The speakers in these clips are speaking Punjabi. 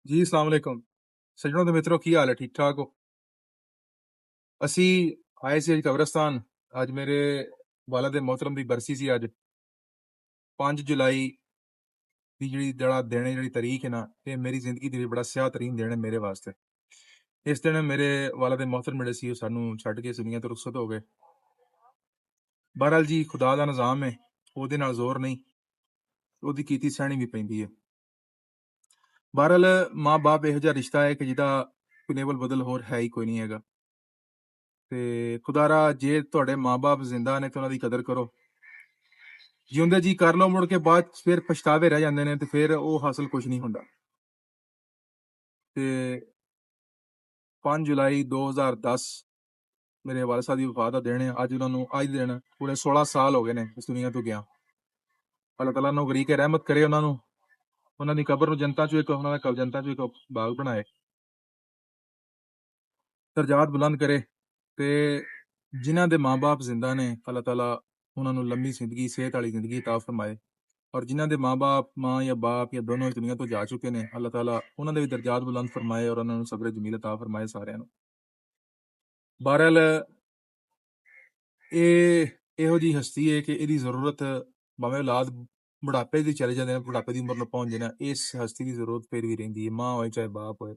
ਜੀ, अस्सलाम वालेकुम। सज्जनों ਤੇ ਮਿੱਤਰੋ ਕੀ ਹਾਲ ਹੈ? ਠੀਕ ਠਾਕ ਹੋ? ਅਸੀਂ ਆਏ ਸੀ ਅੱਜ ਕਬਰਸਤਾਨ। ਅੱਜ ਮੇਰੇ ਵਾਲਿਦ ਮੋਹਤਰਮ ਦੀ ਬਰਸੀ ਸੀ। ਅੱਜ 5 ਜੁਲਾਈ ਦੀ ਜਿਹੜਾ ਦਿਨ ਹੈ, ਜਿਹੜੀ ਤਾਰੀਖ ਹੈ ਨਾ, ਇਹ ਮੇਰੀ ਜ਼ਿੰਦਗੀ ਦੀ ਬੜਾ ਸਿਆਹ ਤਰੀਨ ਦਿਨ ਹੈ ਮੇਰੇ ਵਾਸਤੇ। ਇਸ ਦਿਨ ਮੇਰੇ ਵਾਲਿਦ ਮੋਹਤਰਮ ਜਿਹੜੇ ਸੀ ਉਹ ਸਾਨੂੰ ਛੱਡ ਕੇ ਇਸ ਦੁਨੀਆ ਤੋਂ ਰੁਖਸਤ ਹੋ ਗਏ। ਬਹਰਹਾਲ ਜੀ, ਖੁਦਾ ਦਾ ਨਿਜ਼ਾਮ ਹੈ, ਉਹਦੇ ਨਾਲ ਜ਼ੋਰ ਨਹੀਂ, ਉਹਦੀ ਕੀਤੀ ਸਹਿਣੀ ਵੀ ਪੈਂਦੀ ਹੈ। ਬਹਰਹਾਲ ਮਾਂ ਬਾਪ ਇਹੋ ਜਿਹਾ ਰਿਸ਼ਤਾ ਹੈ ਕਿ ਜਿਹਦਾ ਕੋਈ ਨੇਵਲ ਬਦਲ ਹੋਰ ਹੈ ਹੀ ਕੋਈ ਨਹੀਂ ਹੈਗਾ। ਤੇ ਖੁਦਾਰਾ, ਜੇ ਤੁਹਾਡੇ ਮਾਂ-ਬਾਪ ਜ਼ਿੰਦਾ ਨੇ ਤੇ ਉਹਨਾਂ ਦੀ ਕਦਰ ਕਰੋ। ਜਿਉਂਦੇ ਜੀ ਕਰ ਲਓ, ਮੁੜ ਕੇ ਬਾਅਦ ਫਿਰ ਪਛਤਾਵੇ ਰਹਿ ਜਾਂਦੇ ਨੇ ਤੇ ਫਿਰ ਉਹ ਹਾਸਲ ਕੁਝ ਨਹੀਂ ਹੁੰਦਾ। ਤੇ 5 ਜੁਲਾਈ 2010 ਮੇਰੇ ਵਾਲਿਦ ਸਾਹਿਬ ਦੀ ਵਫਾਤ ਦਾ ਦਿਨ ਹੈ। ਅੱਜ ਉਹਨਾਂ ਨੂੰ ਅੱਜ ਦਿਨ ਪੂਰੇ 16 ਸਾਲ ਹੋ ਗਏ ਨੇ ਇਸ ਦੁਨੀਆ ਤੋਂ ਗਿਆ। ਅੱਲਾਹ ਤਾਲਾ ਨੂੰ ਗਰੀਕ ਰਹਿਮਤ ਕਰੇ, ਉਹਨਾਂ ਦੀ ਕਬਰ ਨੂੰ ਜੰਨਤਾਂ ਚੋਂ ਇੱਕ ਬਾਗ ਬਣਾਏ, ਦਰਜਾਤ ਬੁਲੰਦ ਕਰੇ। ਤੇ ਜਿਨ੍ਹਾਂ ਦੇ ਮਾਂ-ਬਾਪ ਜ਼ਿੰਦਾ ਨੇ, ਅੱਲਾਹ ਤਾਲਾ ਉਹਨਾਂ ਨੂੰ ਲੰਮੀ ਜ਼ਿੰਦਗੀ, ਸਿਹਤ ਵਾਲੀ ਜ਼ਿੰਦਗੀ ਅਤਾ ਫਰਮਾਏ। ਔਰ ਜਿਨ੍ਹਾਂ ਦੇ ਮਾਂ-ਬਾਪ, ਮਾਂ ਜਾਂ ਬਾਪ ਜਾਂ ਦੋਨੋਂ ਇਸ ਦੁਨੀਆ ਤੋਂ ਜਾ ਚੁੱਕੇ ਨੇ, ਅੱਲਾਹ ਤਾਲਾ ਉਹਨਾਂ ਦੇ ਵੀ ਦਰਜਾਤ ਬੁਲੰਦ ਫਰਮਾਏ ਔਰ ਉਹਨਾਂ ਨੂੰ ਸਬਰ ਜਮੀਲ ਅਤਾ ਫਰਮਾਏ ਸਾਰਿਆਂ ਨੂੰ। ਬਹਰਹਾਲ ਇਹ ਇਹੋ ਜਿਹੀ ਹਸਤੀ ਹੈ ਕਿ ਇਹਦੀ ਜ਼ਰੂਰਤ ਭਾਵੇਂ ਔਲਾਦ ਬੁਢਾਪੇ ਦੀ ਚਲੇ ਜਾਂਦੇ ਨੇ, ਬੁਢਾਪੇ ਦੀ ਉਮਰ ਨੂੰ ਪਹੁੰਚ ਜਾਣਾ, ਇਸ ਹਸਤੀ ਦੀ ਜ਼ਰੂਰਤ ਫਿਰ ਵੀ ਰਹਿੰਦੀ ਹੈ। ਮਾਂ ਹੋਏ ਚਾਹੇ ਬਾਪ ਹੋਏ।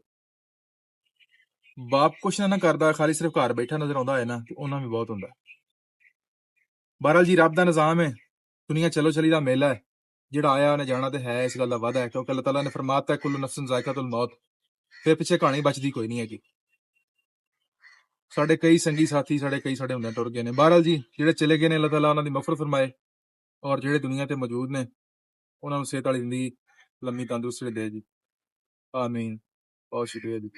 ਬਾਪ ਕੁਛ ਨਾ ਕਰਦਾ, ਖਾਲੀ ਸਿਰਫ ਘਰ ਬੈਠਾ ਨਜ਼ਰ ਆਉਂਦਾ ਹੈ ਨਾ, ਤੇ ਉਹਨਾਂ ਵੀ ਬਹੁਤ ਹੁੰਦਾ। ਬਹਰਹਾਲ ਜੀ, ਰੱਬ ਦਾ ਨਿਜ਼ਾਮ ਹੈ, ਦੁਨੀਆ ਚਲੋ ਚਲੀ ਦਾ ਮੇਲਾ ਹੈ। ਜਿਹੜਾ ਆਇਆ ਉਹਨੇ ਜਾਣਾ ਤੇ ਹੈ, ਇਸ ਗੱਲ ਦਾ ਵਾਅਦਾ ਹੈ, ਕਿਉਂਕਿ ਅੱਲਾਹ ਤਾਲਾ ਨੇ ਫਰਮਾਤਾ ਕੁੱਲੂ ਨਫਸਿਨ ਜ਼ਾਇਕਾਤੁਲ ਮੌਤ। ਫਿਰ ਪਿੱਛੇ ਕਹਾਣੀ ਬਚਦੀ ਕੋਈ ਨਹੀਂ ਹੈਗੀ। ਸਾਡੇ ਕਈ ਸੰਗੀ ਸਾਥੀ, ਸਾਡੇ ਹੁੰਦੇ ਟੁਰ ਗਏ ਨੇ। ਬਹਰਹਾਲ ਜੀ, ਜਿਹੜੇ ਚਲੇ ਗਏ ਨੇ, ਅੱਲਾਹ ਤਾਲਾ ਉਹਨਾਂ ਦੀ ਮਗਫਰਤ ਫਰਮਾਏ, ਔਰ ਜਿਹੜੇ ਦੁਨੀਆ ਤੇ ਮੌਜੂਦ ਨੇ ਉਹਨਾਂ ਨੂੰ ਸਿਹਤ ਵਾਲੀ ਜ਼ਿੰਦਗੀ, ਲੰਮੀ ਤੰਦਰੁਸਤੀ ਦੇ ਜੀ। ਆਮੀਨ। ਬਹੁਤ ਸ਼ੁਕਰੀਆ ਜੀ।